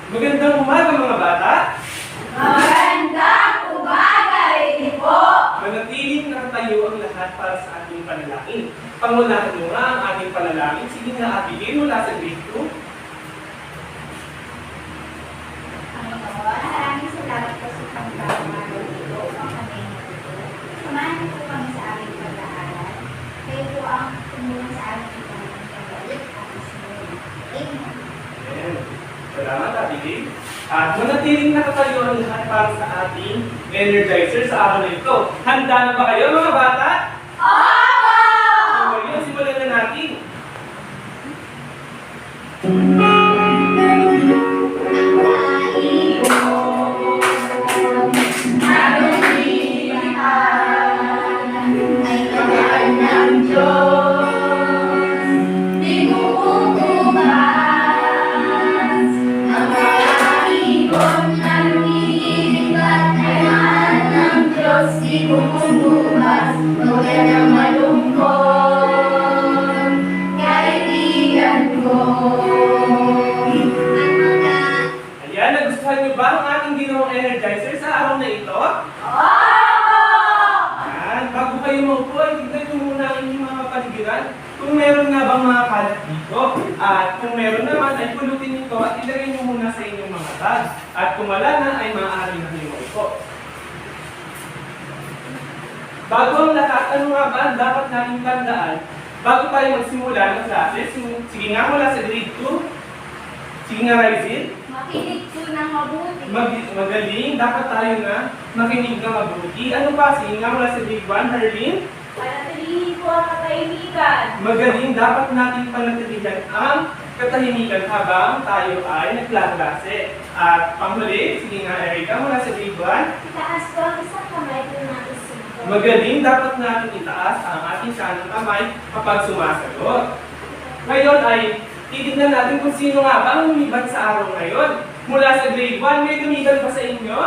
Magandang umaga mga bata! Magandang umaga rin po! Manatiling nakatayo ang lahat para sa ating panalangin. Pangunahan mo nga ang ating panalangin. Sige nga, Abigail, mula sa grade 2. Maraming salamat po sa pagkakamaroon dito upang kami natuto. Samahan niyo po kami sa aming pag-aaral. Kayo po ang tumulong sa aming pag-aaral at isunod. Amen. Ayan. Salamat, Abigail. At manatiling nakatayo ang lahat para sa ating energizer sa araw na ito. Handa na ba kayo mga bata? Oo! So, ngayon, simulan na natin. Magandang malungkot, kaibigan ko. Ayan, nagustuhan niyo ba ang ating ginawang energizer sa araw na ito? Oo! Ayan, bago kayo maupo, ay tignan niyo muna ang inyong mga kapaligiran. Kung meron nga bang mga kalat dito, at kung meron naman, ay pulutin nito at ilagay niyo muna sa inyong mga bag. At kung wala na, ay maaari na kayo maupo. Bago ang lahat, ano nga ba ang dapat nating tandaan bago tayo magsimula ng klase? Sige nga mula sa grade 2. Sige nga, Rizal. Makinig ko ng mabuti. Magaling. Dapat tayo na makinig na mabuti. Ano pa? Sige nga mula sa grade 1, Harleen. Panatilihin ko ang katahimikan. Magaling. Dapat natin panatilihan ang katahimikan habang tayo ay nagklaklase. At panghuli, sige nga, Erica, mula sa grade 1. Itaas ko ang isang kamay ko na isunod. Magaling, dapat natin itaas ang ating kanang kamay kapag sumasagot. Ngayon ay titignan natin kung sino nga ba ang lumiban sa araw ngayon. Mula sa grade 1, may lumiban pa sa inyo?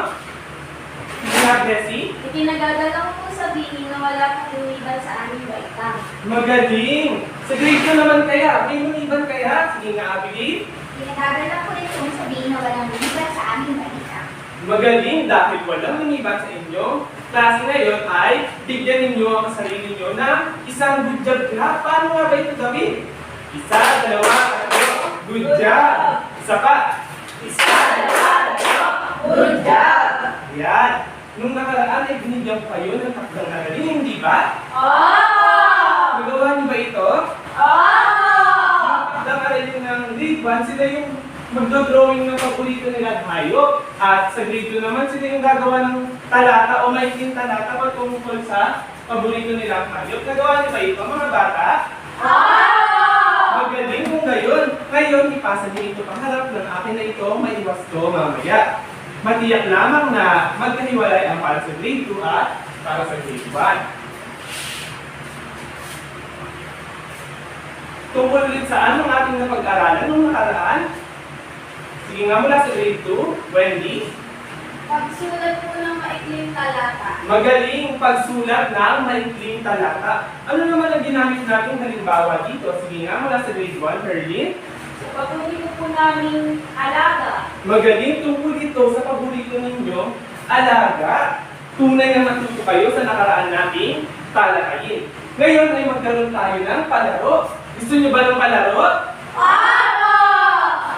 Hindi nga, Bessie? Itinagagalang ko sabihin na wala kang lumiban sa aming baitang. Magaling! Sa grade 2 naman kaya, may lumiban kaya? Sige nga, Abigail. Itinagagalang ko rin kung sabihin na walang lumiban sa aming baitang. Magaling dahil walang lumiban sa inyo. Klase ngayon ay bigyan ninyo ang sarili ninyo ng isang good job graph. Paano nga ba ito gawin? Isa, dalawa, tatlo, good job. Isa pa. Isa, dalawa, tatlo, good job. Ayan. Nung nakaraan ay binigyan ko kayo ng takdang aralin, hindi ba? Oo! Nagawa niyo ba ito? Oo! Takdang aralin ng grade 1, sila yung magdodrawing ng paborito nilang hayop. At sa grade 2 naman, sila yung gagawa ng talata o maikling talata patungkol sa paborito nilang hayop. Nagawa niyo ba ito, mga bata? Oo! Magaling kung gayon. Ngayon, ipasa niyo ito pangharap ng akin na ito, maiwas ko mamaya. Matiyak lamang na magkahiwalay ang para sa grade 2 at para sa grade 1. Tungkol ulit saan ang ating napag-aralan nung nakaraan? Sige nga mula sa grade 2, Wendy. Pagsulat po ng maikling talata. Magaling pagsulat ng maikling talata. Ano naman ang ginamit natin halimbawa dito? Sige nga mula sa grade 1, Herlin. Sa paborito po namin alaga. Magaling tungkol dito sa paborito ninyo, alaga. Tunay na matuto kayo sa nakaraan nating talakayin. Ngayon ay magkaroon tayo ng palaro. Gusto niyo ba ng palaro? Oo!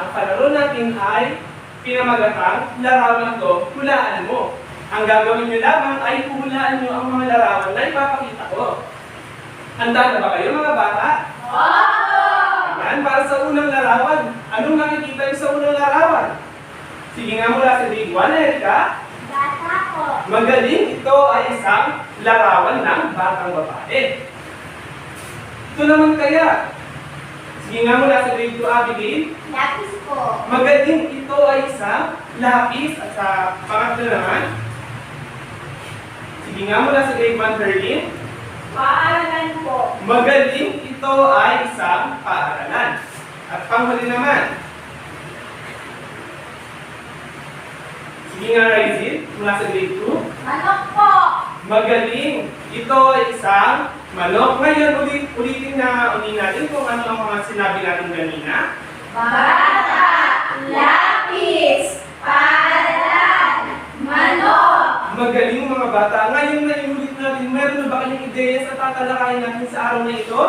Ang palaro natin ay pinamagatang larawan ko, hulaan mo. Ang gagawin nyo lamang ay hulaan nyo ang mga larawan na ipapakita ko. Handa na ba kayo mga bata? Oo! Ayan, para sa unang larawan. Anong nakikita nyo sa unang larawan? Sige nga mula sa grade 1, Erika. Bata ko. Magaling, ito ay isang larawan ng batang babae. Ito naman kaya. Sige nga mula sa grade 2, Abigail. Lapis ko. Magaling, ito ay isang lapis. At sa pangatlo naman, sige nga mula sa grade 1, Berlin. Paaralan ko. Magaling, ito ay isang paaralan. At panghuli naman, sige nga, Rizal, mula sa grade 2. Manok po. Magaling, ito ay isang manok. Ngayon, ulitin natin kung ano ang mga sinabi natin kanina. Bata. Lapis. tatalakayin natin sa araw na ito?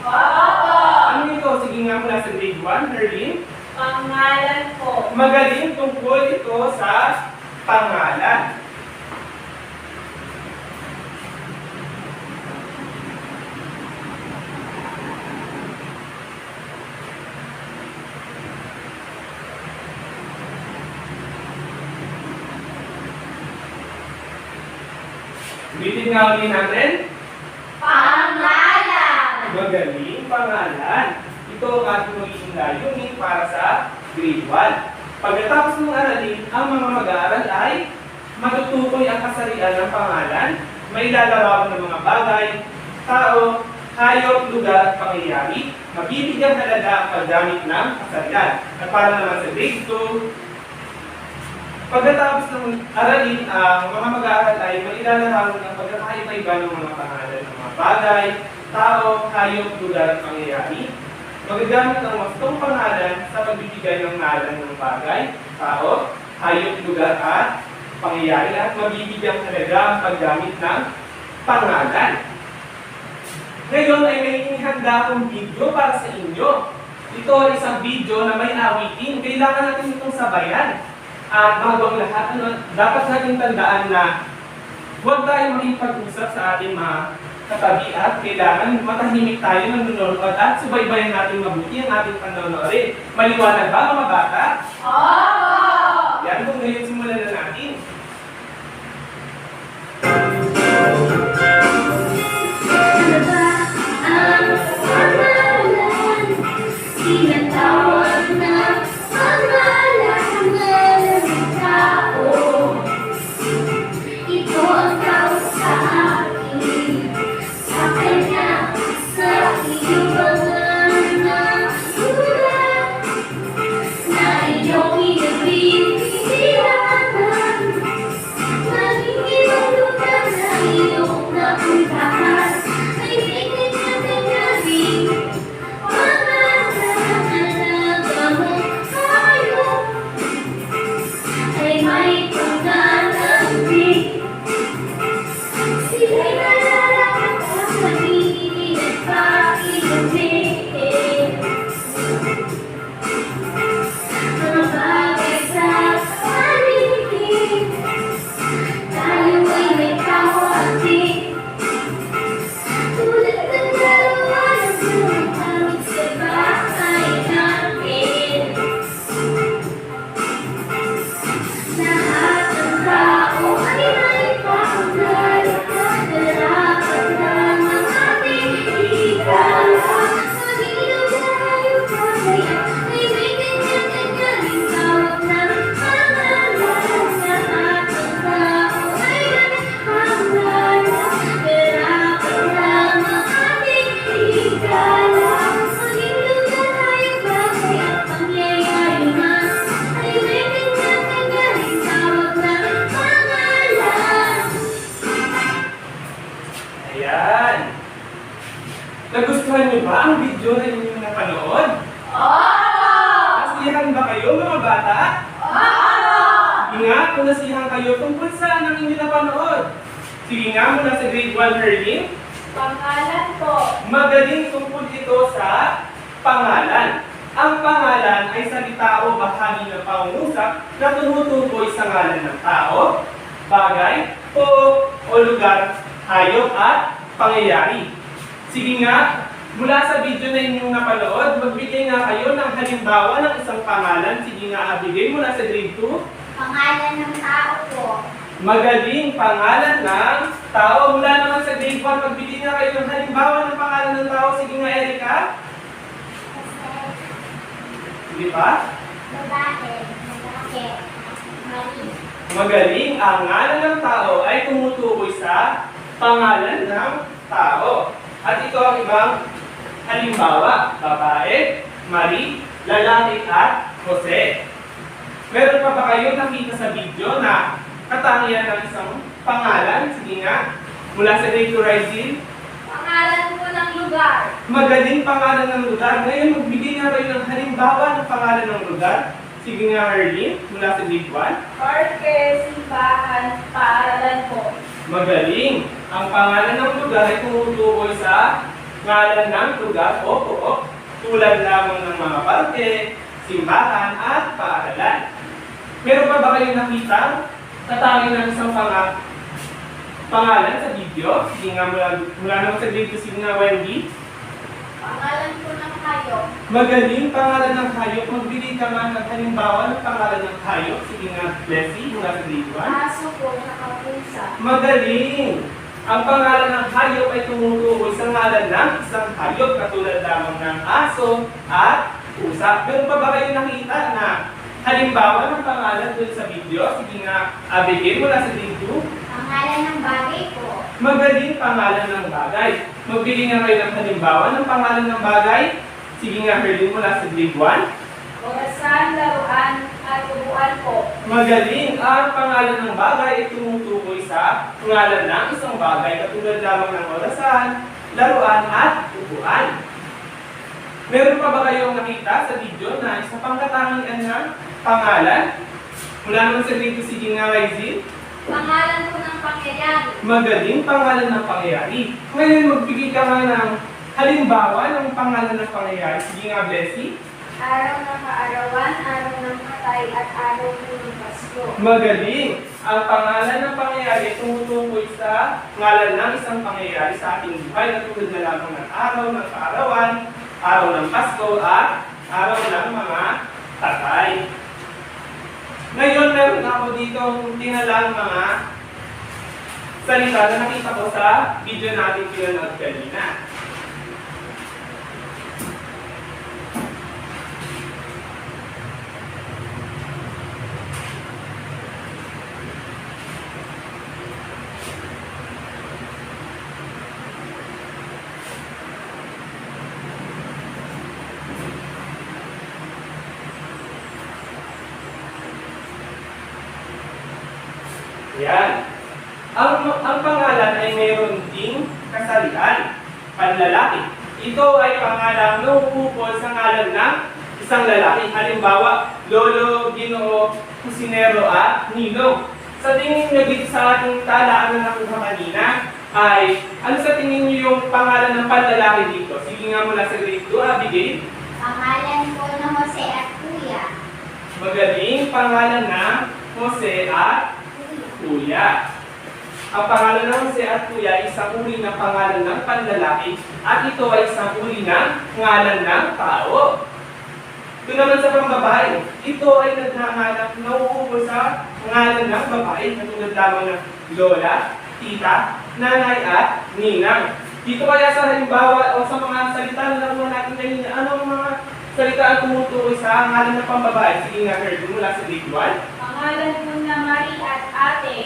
Opo! Ano ito? Sige nga mula sa grade 1, Herlin. Pangalan po. Magaling tungkol ito sa pangalan. Ulitin nga ulit natin. Pangalan. Magaling pangalan. Ito ang ating magiging layunin para sa grade 1. Pagkatapos ng aralin, ang mga mag-aaral ay matutukoy ang kasarian ng pangalan, may lalawakan ng mga bagay, tao, hayop, lugar at pangyayari, mabibigyan halaga ang paggamit ng kasarian. At para naman sa grade 2, pagkatapos ng aralin, ang mga mag-aaral ay may lalawakan ng pagkakaiba-iba ng mga pangalan ng mga bagay, tao, hayop, lugar at pangyayari. Magagamit ang wastong pangalan sa pagbibigay ng ngalan ng bagay, tao, hayop, lugar at pangyayari at mabibigyan halaga ang paggamit ng pangalan. Ngayon ay may inihanda akong video para sa inyo. Ito ay isang video na may awitin. Kailangan natin itong sabayan. At bago ang lahat, dapat natin tandaan na huwag tayong makipag-usap sa ating mga katabi at kailangan matahimik tayo ng nanonood at subaybayan natin mabuti ang ating panonoodin. Maliwanag ba mga bata? Opo! Yan kung ngayon simulan na natin. Ano ba ang pangalan? Tinatawag na pangalan ng tao. Ito ang tao sa akin, sa kanya, sa iyo mga ulat na iyong inabibigyan. Maging ibang lugar na iyong napuntahan. May tingin na tingin mga talaga mong hayop ay may pangalan din. Sila'y nalalakad at nagiging nagpapilipin. Mga bagay sa paligid, tayo ay may kawatin. Tulad ng dalawa na sumagamit sa bahay natin. Lahat ng tao ay may pangalan. Dapat lang ang ating ikala. Maging tayo bagay ay may kanya-kanya ring tawag ng pangalan. Lahat ng tao ay may pangalan. Dapat lang ang ating ikala. Maging tayo bagay at pangyayari man ay may kanya-kanya ring tawag ng pangalan. Ayan. Nagustuhan niyo ba ang video na inyong napanood? Opo! Nasiyahan ba kayo mga bata? Opo! Ingat kung nasiyahan kayo tungkol saan ang inyong napanood. Sige nga mula sa grade 1 Herlin. Pangalan po. Magaling tungkol ito sa pangalan. Ang pangalan ay salita o bahagi ng pangungusap na tumutukoy sa ngalan ng tao, bagay, o lugar, hayop at pangyayari. Sige nga, mula sa video na inyong napanood, magbigay nga kayo ng halimbawa ng isang pangalan. Sige nga, bigay mula sa grade 2. Pangalan ng tao po. Magaling pangalan ng tao. Mula naman sa grade 1, magbigay nga kayo ng halimbawa ng pangalan ng tao. Sige nga, Erica. Sige pa. Babae, lalaki, mali. Magaling ang ngalan ng tao ay tumutukoy sa pangalan ng tao. At ito ang ibang halimbawa. Babae, Marie, lalaki at Jose. Meron pa ba kayo nakita sa video na katangian ng isang pangalan? Sige nga. Mula sa grade 2 Rizal. Pangalan po ng lugar. Magaling pangalan ng lugar. Ngayon, magbigay nga kayo ng halimbawa ng pangalan ng lugar. Sige nga, Herlin, mula sa grade 1. Parke, simbahan, paaralan po. Magaling! Ang pangalan ng lugar ay tumutukoy sa ngalan ng lugar o pook, tulad lamang ng mga parke, simbahan, at paaralan. Meron pa ba kayong nakita tatangin ng isang pangalan sa video? Sige nga, mula naman sa video, sige nga, Wendy. Pangalan po ng hayop. Magaling, pangalan ng hayop. Magbili ka nga ng halimbawa ng pangalan ng hayop. Sige nga, Leslie, mula sa grade 1. Aso po, nakapusa. Magaling! Ang pangalan ng hayop ay tumutukoy sa ngalan ng isang hayop katulad lamang ng aso at pusa. Meron pa ba kayo nakita na halimbawa ng pangalan dun sa video? Sige nga, Abigail, mula sa grade 2. Pangalan ng bagay po. Magaling, pangalan ng bagay. Magbili nga kayo ng halimbawa ng pangalan ng bagay. Sige nga, Herlin, mula sa grade 1. Orasan, laruan, at upuan po. Magaling! Ang pangalan ng bagay ay tumutukoy sa ngalan ng isang bagay katulad lamang ng orasan, laruan, at upuan. Meron pa ba kayong nakita sa video na isa pang katangian ng pangalan? Mula naman sa grade 2, sige nga, Ryzie. Pangalan po ng pangyayari. Magaling, pangalan ng pangyayari. Ngayon, magbigay ka nga ng halimbawa ng pangalan ng pangyayari. Sige nga, Blessy. Araw ng kaarawan, araw ng patay, at araw po ng Pasko. Magaling! Ang pangalan ng pangyayari ay tumutukoy sa ngalan ng isang pangyayari sa ating buhay na tulad na lamang ng araw ng kaarawan, araw ng Pasko, at araw ng mga tatay. Ngayon, meron ako dito tinalang mga salita na nakita ko sa video natin pinanood kanina. Yan. Ang pangalan ay mayroon ding kasalian, panlalaki. Ito ay pangalan na ukol sa ngalan ng isang lalaki. Halimbawa, Lolo, Ginoo, Kusinero, at Ninong. Sa tingin nyo dito sa ating talaan na nakuha kanina, ay ano sa tingin nyo yung pangalan ng panlalaki dito? Sige nga mula sa grade 2, Abigail. Pangalan po ng Jose at Kuya. Magaling, pangalan na Jose at Kuya. Ang pangalan ng Jose at Kuya ay isang uri ng pangalan ng panlalaki at ito ay isang uri ng ngalan ng tao. Ito naman sa pambabae, ito ay nagnganganak nauukol sa ngalan ng babae katulad lamang ng lola, tita, nanay at ninang. Dito kaya sa halimbawa o sa mga salita na nakuha natin kanina, anong mga salita ang tumutukoy sa ngalan ng pambabae? Sige nga, Herb, mula sa grade 1. Pangalan po na Marie at Ate.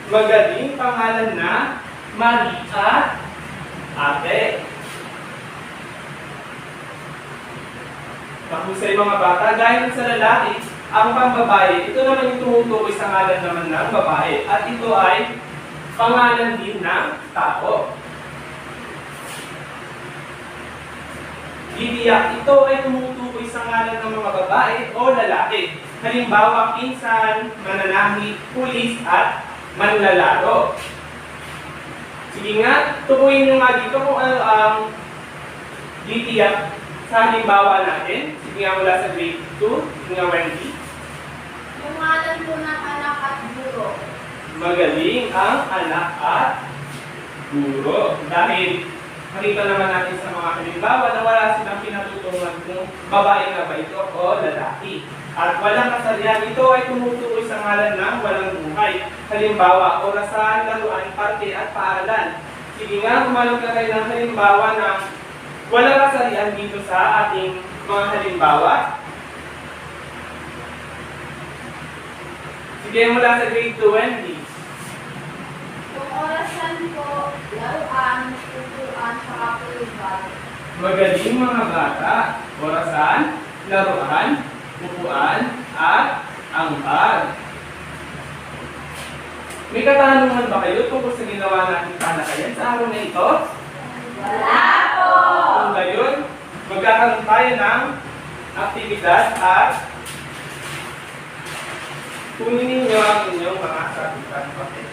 Magaling, pangalan na Marie at Ate. Mahusay mga bata, dahil sa lalaki, ang pambabae, ito naman yung tumutukoy sa ngalan naman ng babae. At ito ay pangalan din ng tao. Bibiyak, ito ay tumutukoy sa ngalan ng mga babae o lalaki. Halimbawa, pinsan, mananahi, pulis, at manlalaro. Sige nga, tukuyin nyo nga dito kung ano ang bibiyak sa halimbawa natin. Sige nga mula sa grade 2, sige nga Wendy. Pangalan po ng anak at guro. Magaling ang anak at guro. Dahil makita naman natin sa mga halimbawa na wala silang pinatutungan kung babae na ba ito o lalaki. At walang kasalian, ito ay tumutukoy sa ngalan ng walang buhay. Halimbawa, orasan, laruan, parte at paaralan. Sige nga, kumalog ka kayo ng halimbawa na walang kasalian dito sa ating mga halimbawa. Sige, mula sa grade 2, Wendy. Kung orasan po, laruan, upuan, saka pulubag. Magaling mga bata. Orasan, laruan, upuan, at angkar. May katanungan ba kayo tungkol sa ginawa natin talakayan sa araw na ito? Wala po! Kung gayon, magkakaroon tayo ng aktibidad at kunin ninyo ang inyong mga sagutan. Okay.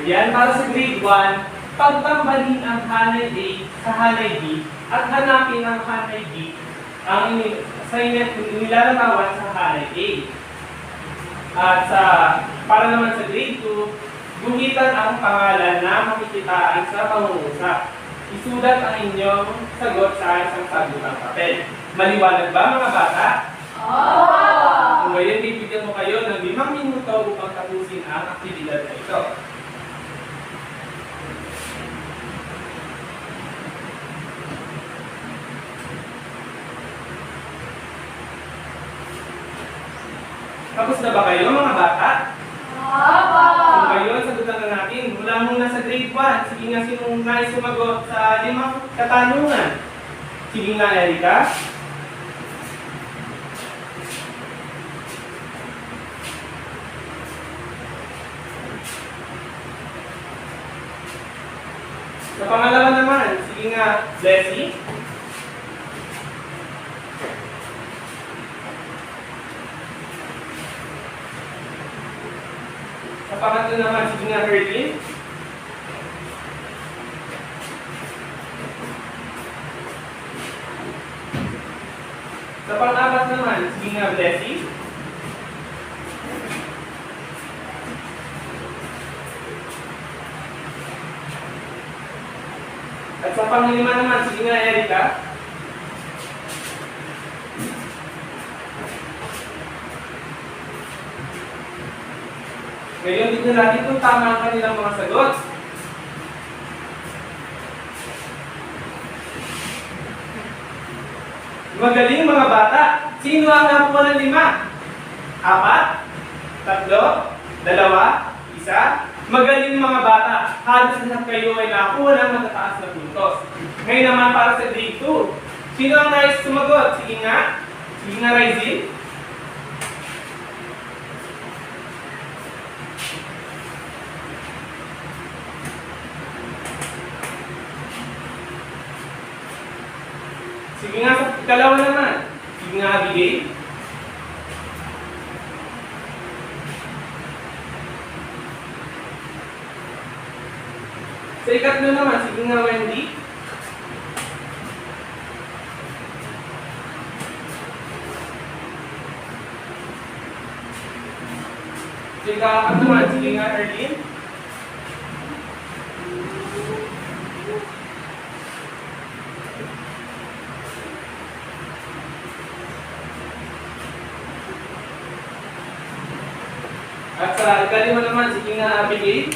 Ayan, para sa grade 1, pagtambalin ang hanay A sa hanay B at hanapin ang hanay B ang nilalarawan sa hanay A. At para naman sa grade 2, guhitan ang pangalan na makikitaan sa pangungusap. Isulat ang inyong sagot sa isang sagutang papel. Maliwanag ba mga bata? Kung ngayon, bibigyan mo kayo ng 5 minuto upang tapusin ang aktibidad na ito. Tapos na ba kayo mga bata? Kung ngayon, sagutan na natin. Mula muna sa grade 1. Sige nga, sinong nais sumagot sa 5 katanungan? Sige nga, Erika. Sa pangalawa naman, sige nga, Leslie. Sa pangatlo naman, sige nga, Herlin. Sa pang-apat naman, sige nga, Blessy. At sa pang-lima naman, sige nga, Erika. Ngayon, tignan natin kung tama ang kanilang mga sagot. Magaling mga bata. Sino ang nakuha ng 5? 4? 3? 2? 1? Magaling mga bata. Halos lahat kayo ay nakakuha ng matataas na puntos. Ngayon naman para sa grade 2. Sino ang nais sumagot? Sige nga. Sige nga, Rizzy. Sige nga, sa ikalawa naman. Sige nga, Abigail. Sa ikatlo naman, sige nga, Wendy. Sa ikaapat naman, sige nga, Erlene. At sa ikalima naman, sige nga, Abigail.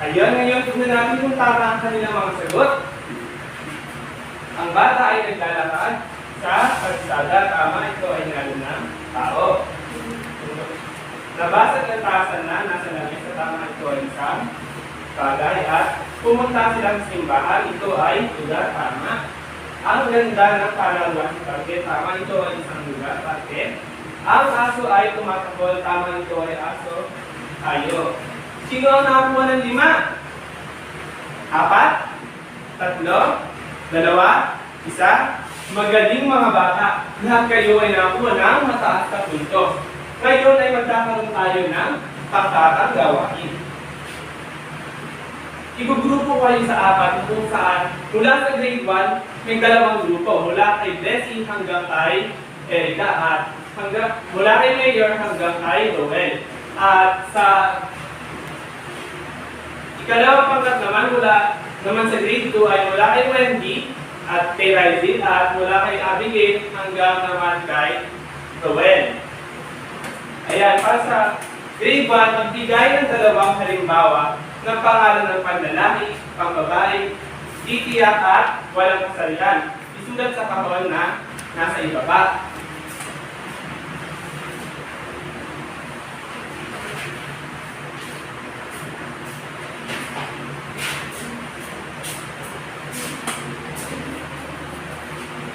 Ayan, ngayon tignan natin kung tama ang kanilang mga sagot. Ang bata ay naglalakad sa kalsada. Tama, ito ay nalo ng tao. Nabasag ng taasan na nasa langit sa tama, ito ay isang bagay. At pumunta silang simbahan, ito ay lugar. Tama. Ang ganda ng palawan sa target. Tama, ito ay isang lugar. Target. Ang aso ay tumatakol. Tama, ito ay aso. Tayo. Sino ang nakakuha ng 5? 4? 3? 2? 1? Magaling mga bata. Lahat kayo ay nakakuha ng mataas na puntos. Ngayon ay magkakaroon tayo ng pagtatang gawain. Igugrupo kayo sa 4 kung saan mula sa grade 1 may 2 grupo. Mula kay Blessing hanggang kay Erika at mula kay Mayor hanggang kay Roel. At sa ikalawang pangkat naman mula naman sa grade 2 ay mula kay Wendy at kay Rizzy at mula kay Abigail hanggang naman kay Roel. Ayan, para sa grade 1, magbigay ng 2 halimbawa ng pangalan ng panlalaki, pangbabae, titiyak at walang kasalian. Isulat sa kahon na nasa ibaba.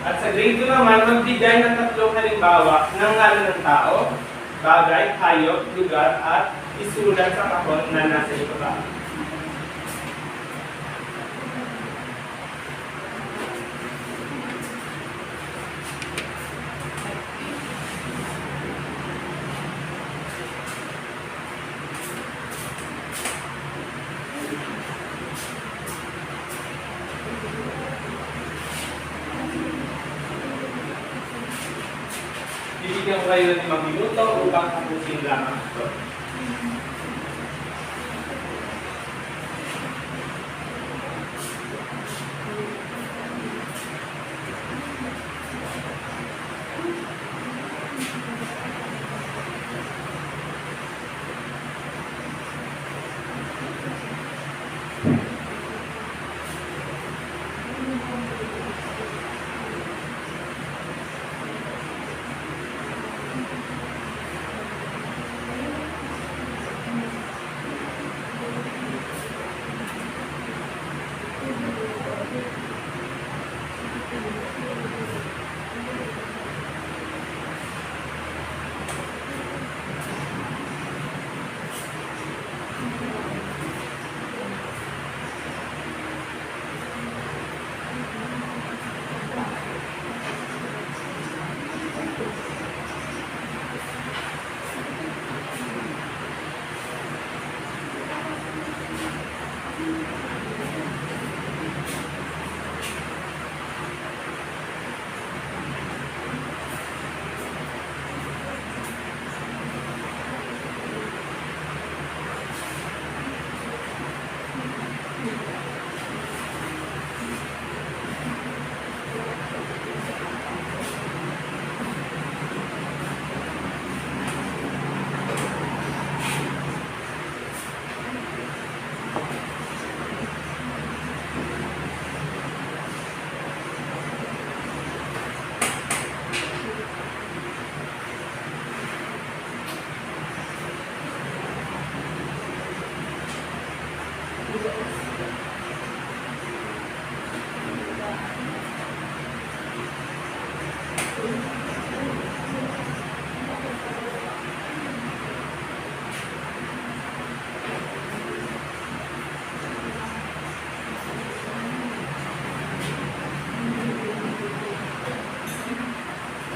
At sa grade 2 naman, magbigay ng 3 halimbawa ng ngalan ng tao, bagay, hayop, lugar, at isulat sa kahon na nasa ibaba. bibigyan ko kayo ng 5 minuto upang tapusin lamang ito.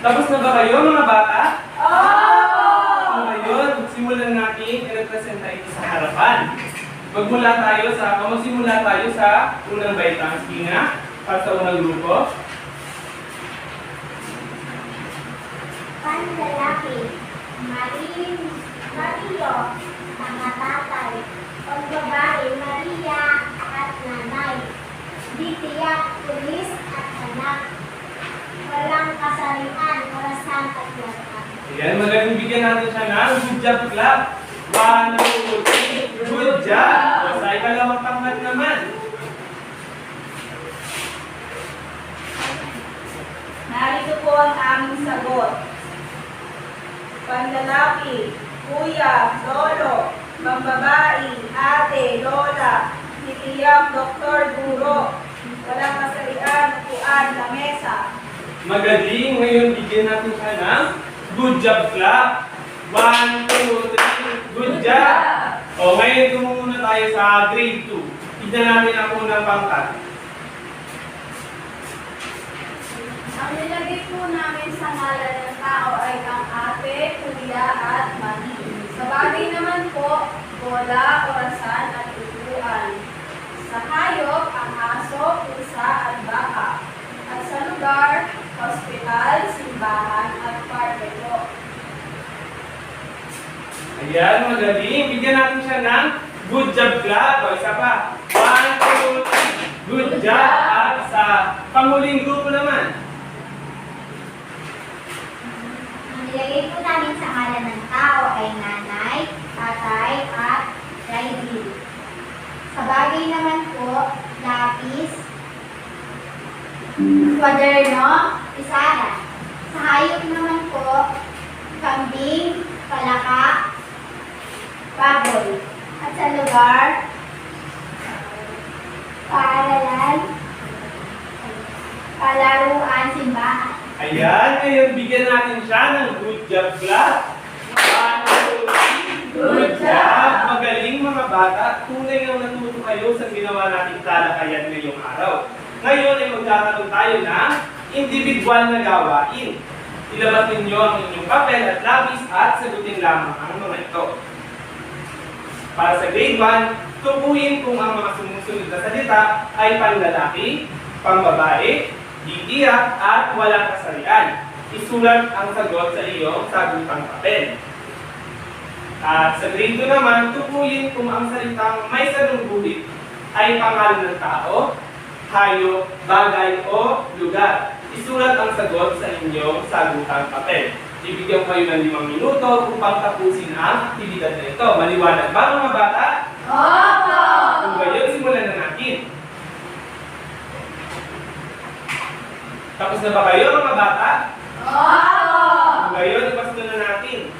Tapos na ba kayo mga bata? So ngayon, simulan natin i-represent ito sa harapan. Magsimula tayo sa unang baitang. Sige nga, para sa unang grupo. Panlalaki, Mario, mga tatay, pagbabae, Maria at nanay, ditiyak, pulis at anak, walang kasarian, orasan at lahat. Ayan, magaling bigyan natin siya ng good job clap. 1, 2, 3, good job! O sa ikalawang pangkat naman. Narito po ang aming sagot. Panlalaki, kuya, lolo, pambabae, ate, lola, titiyang, doktor, guro, walang kasarian, upuan, lamesa. Magaling. Ngayon, bigyan natin siya ng good job clap. 1, 2, 3, good job! O, ngayon tumuna tayo sa grade 2. Tignan natin ang unang pangkat. Ang nilagay po namin sa ngalan ng tao ay ang ate, kuya, at mami. Sa bagay naman po, bola, orasan, at upuan. Sa hayop, ang aso, pusa, at baka. At sa lugar, hospital, simbahan, at parke po. Ayan, magaling. Bigyan natin siya ng good job clap. O, isa pa. 1, 2, 3. Good job. At sa panghuling grupo naman. Ang nilagay po namin sa ngalan ng tao ay nanay, tatay, at Raili. Sa bagay naman po, lapis, kwaderno, isaran. Sa hayop naman po, kambing, palaka, baboy. At sa lugar, paaralan, palaruan, simbahan. Ayan, ngayon bigyan natin siya ng good job clap. 1, 2, 3. Good job! Magaling mga bata. Tunay ang natuto kayo sa ginawa nating talakayan ngayong araw. Ngayon ay magkakaroon tayo ng individual na gawain. Ilabas ninyo ang inyong papel at labis at sagutin lamang ang mga ito. Para sa grade 1, tukuyin kung ang mga sumusunod na salita ay panlalaki, pambabae, titiyak, at walang kasarian. isulat ang sagot sa iyong sagutang papel. At sa grade 2 naman, tukuyin kung ang salitang may salunggulit ay pangalan ng tao, hayop, bagay o lugar. Isulat ang sagot sa inyong sagutang papel. Ibigyan kayo ng 5 minuto upang tapusin ang aktibidad na ito. Maliwanag ba mga bata? Opo! Kung gayon, simulan na natin. Tapos na ba kayo mga bata? Opo! Kung gayon, ipasto na natin.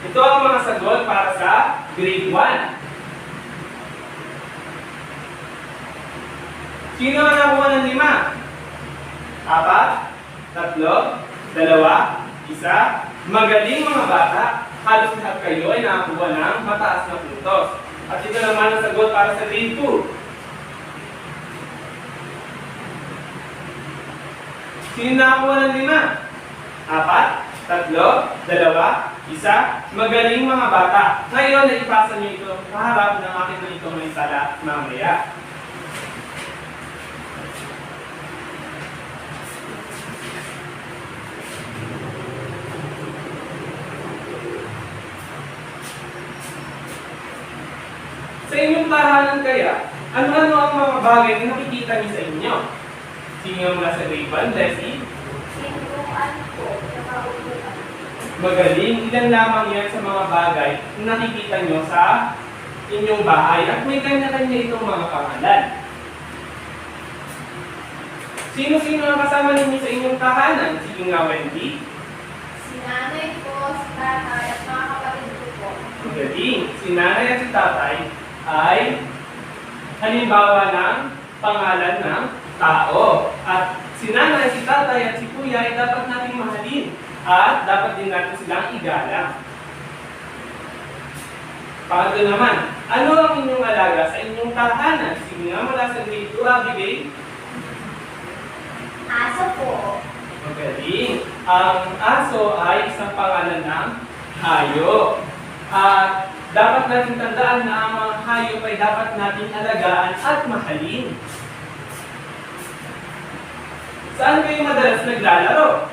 Ito ang mga sagot para sa grade 1. Sino ang nakuha ng 5? 4, 3, 2, 1. Magaling mga bata. Halos lahat kayo ay nakakuha ng mataas na puntos. At ito naman ang sagot para sa grade 2. Sino nakakuha ng 5? 4, 3, 2, 1. Magaling mga bata. Ngayon, naipasa niyo ito. Kaharap ng akin na ito may sala mamaya. Sa inyong tahanan kaya, ano-ano ang mga bagay na nakikita niyo sa inyo? Sino mula sa grade 1, Leslie? Pintuan po, nakaupuan. Magaling, ilan lamang yan sa mga bagay na nakikita nyo sa inyong bahay at may kanya-kanya itong mga pangalan. Sino-sino ang kasama ninyo sa inyong tahanan? Sige nga, Wendy. Si nanay ko, si tatay, at mga kapatid ko po. Magaling, si nanay at si tatay ay halimbawa ng pangalan ng tao. At si nanay, si tatay at si kuya ay dapat nating mahalin. At dapat din natin silang igalang. Pangatlo naman, ano ang inyong alaga sa inyong tahanan? Sige nga mula sa grade 2, Abigail. Aso po. Magaling. Ang aso ay isang pangalan ng hayop. At dapat natin tandaan na ang mga hayop ay dapat natin alagaan at mahalin. Saan kayo madalas naglalaro?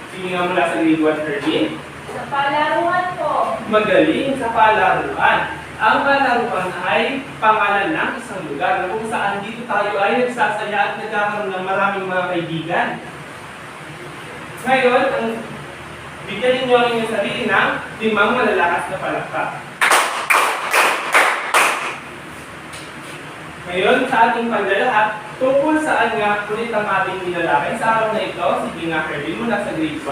Sige nga mula sa grade 1, Erwin. Sa palaruan po. Magaling sa palaruan. Ang palaruan ay pangalan ng isang lugar na kung saan dito tayo ay nagsasaya at nagkakaroon ng maraming mga kaibigan. Ngayon, ang bigyan ninyo ang inyong sarili ng 5 malalakas na palakpak. Ngayon, sa ating pagdalahat, tungkol saan nga ulit ang ating nilalakay sa araw na ito, sige nga Kerwin mula sa grade 1.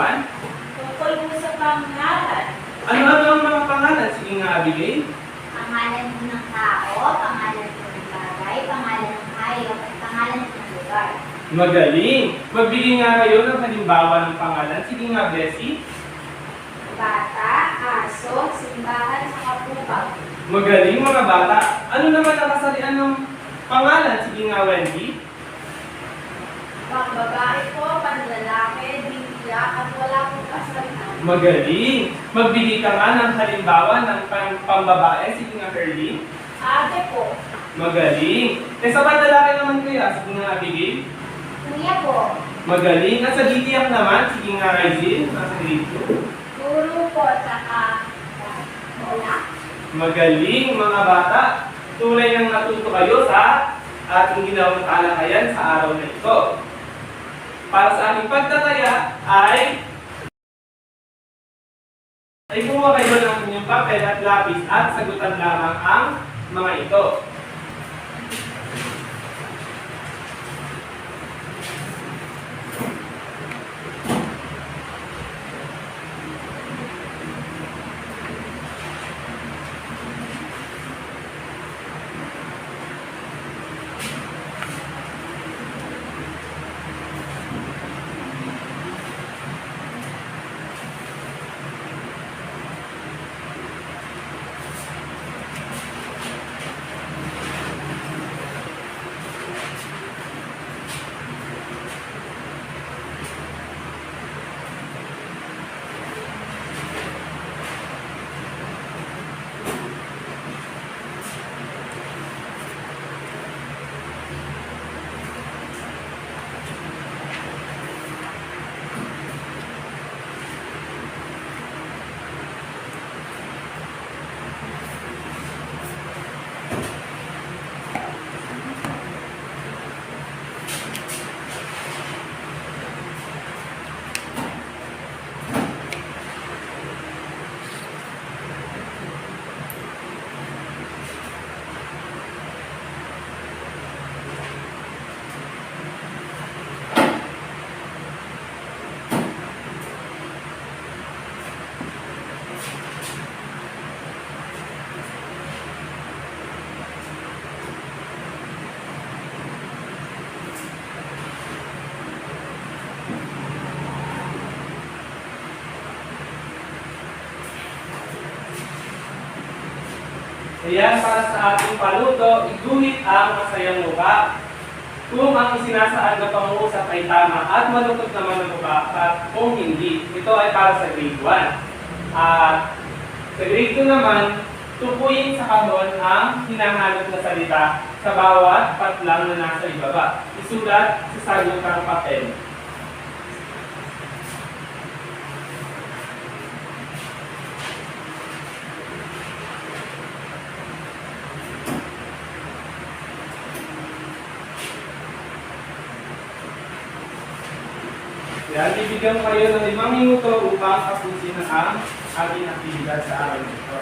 Tungkol po sa pangalan. Ano ang mga pangalan? Sige nga Abigail. Pangalan po ng tao, pangalan po ng bagay, pangalan ng hayop, at pangalan po ng lugar. Magaling! Magbigay nga kayo ng halimbawa ng pangalan. Sige nga Bessie. Bata, aso, simbahan, sa kapupag. Magaling mga bata. Ano naman ang kasalian ng pangalan? Sige nga Wendy. Pangbabae po, panlalaki, bigla, at wala pong kasalihan. Magaling! Magbigay ka nga ng halimbawa ng pambabae. Sige nga Curly. Ate po. Magaling! Eh sa panlalaki naman kaya? Sige nga Abigail. Kuya po. Magaling! At sa DTF naman, sige nga Rizin. Nasa grade 2. Guro po, tsaka Wala. Magaling mga bata. Tunay nang natuto kayo sa ating ginawang talakayan sa araw na ito. Para sa aming pagtataya ay kumuha kayo ng inyong papel at lapis at sagutan lamang ang mga ito. Ayan, para sa ating paluto, iguhit ang masayang mukha. Kung ang isinasaad na pangungusap ay tama at malungkot naman ang mukha at kung hindi, ito ay para sa grade 1. At sa grade 2 naman, tukuyin sa kahon ang hinahanap na salita sa bawat patlang na nasa ibaba. Isulat sa sagutang papel. Yan, bibigyan ko kayo ng 5 minuto upang tapusin ang ating aktibidad sa araw nito.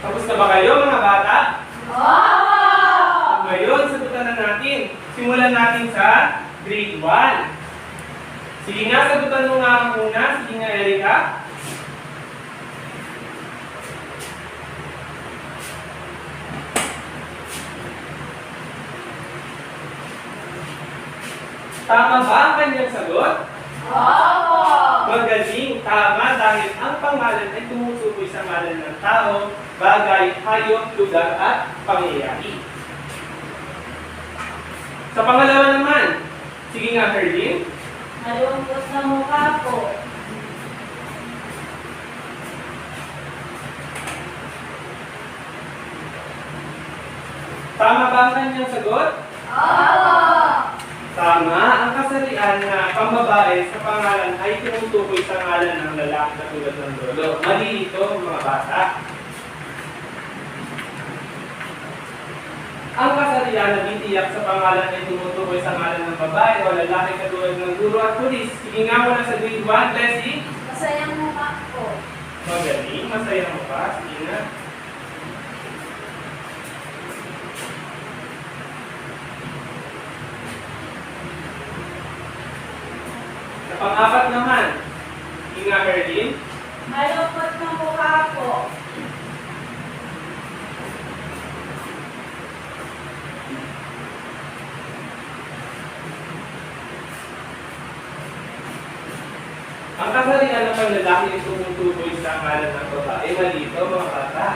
Tapos na ba kayo mga bata? Ngayon, sagutan na natin. Simulan natin sa grade 1. Sige nga, sagutan mo nga ang una. Sige nga, Erika. Tama ba ang kanyang sagot? Magaling, tama dahil ang pangalan ay tumutukoy sa ngalan ng tao, bagay, hayop, lugar at pangyayari. Sa pangalawa naman, sige nga, Herlin. Malungkot na mukha po. Tama ba ang kanyang sagot? Tama, ang kasarian na pambabae sa pangalan ay tumutukoy sa ngalan ng lalaki na tulad ng lolo. Mali ito, mga bata. Ang kasarian na bitiyak sa pangalan ay tumutukoy sa ngalan ng babae o lalaki katulad ng guro at pulis. Sige nga muna sa grade 1, Leslie. Masayang mukha po. Magaling, masaya mo pa. Sige nga. Sa pang-apat naman, sige nga, Herlin. Malungkot na mukha po. Ang kasarian ng panglalaki ay tumutukoy sa ngalan ng babae. Mali ito, mga bata.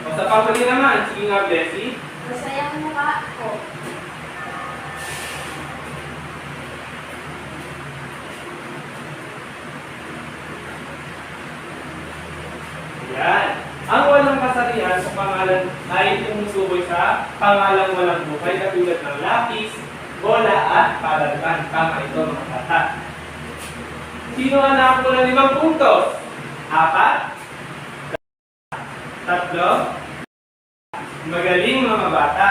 O sa panghuli naman, sige nga, Bessie. Masayang mukha po. Yan. Ang walang kasarian sa pangalan ay tumutukoy sa pangalang walang buhay katulad ng lapis, bola at palalban. Tama ito, mga bata. Sino ang nakakuha ng 5 puntos? 4? 3? Magaling, mga bata.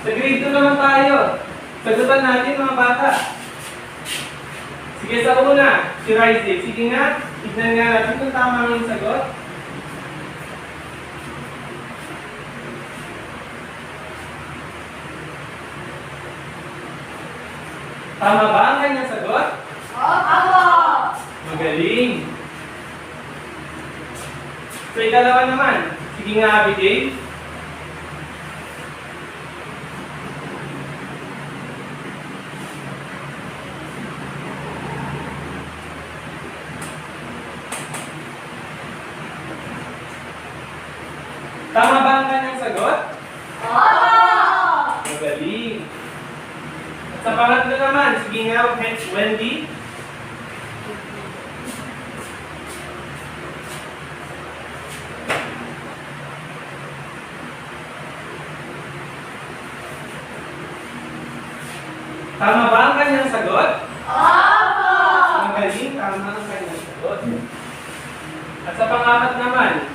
Sa grade 2 naman tayo. Sagutan natin, mga bata. Sige, sa una, si Rizal. Sige nga, tignan nga natin kung tama ang sagot. Tama ba ang kanyang sagot? Magaling. So, ikalawa naman. Sige nga, Abigail. Tama ba ang kanyang sagot? Magaling. At sa pangatlo naman, sige nga, Wendy. Tama ba ang kanyang sagot? Magaling, tama ang kanyang sagot. At sa pangapat naman,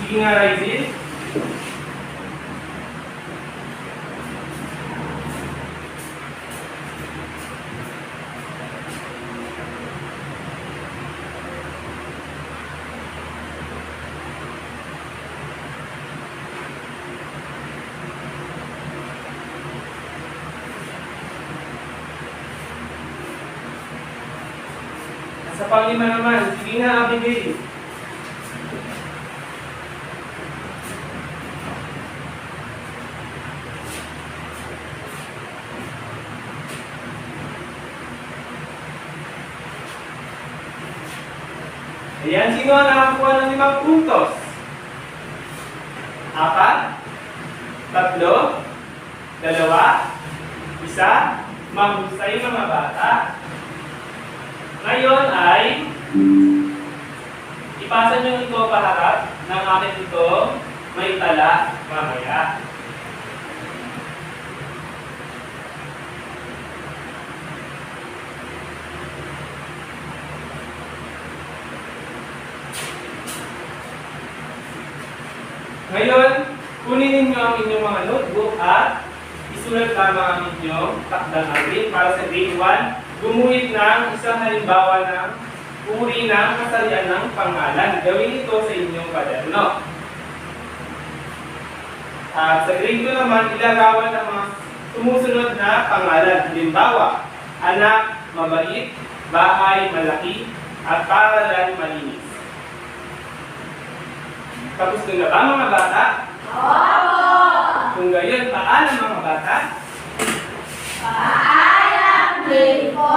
sige nga, Rizal. Sa panglima naman, sige nga, Abigail. Ayan, sino ang nakakuha ng 5 puntos? 4, 3, 2, 1, mahusay mga bata. Ngayon ay ipasa nyo ito paharap ng akin ito may tala mamaya. Ngayon, kunin ninyo ang inyong mga notebook at isulat lamang ang inyong takdang awit para sa grade 1. Gumuhit ng isang halimbawa ng uri ng kasalian ng pangalan. Gawin ito sa inyong kwaderno. At sa grade 2 naman, ilarawan ang mga sumusunod na pangalan. Halimbawa, anak, mabait, bahay, malaki, at paralan, malinis. Tapos na ba mga bata? Opo! Kung gayon, paalam mga bata? Paalam din po!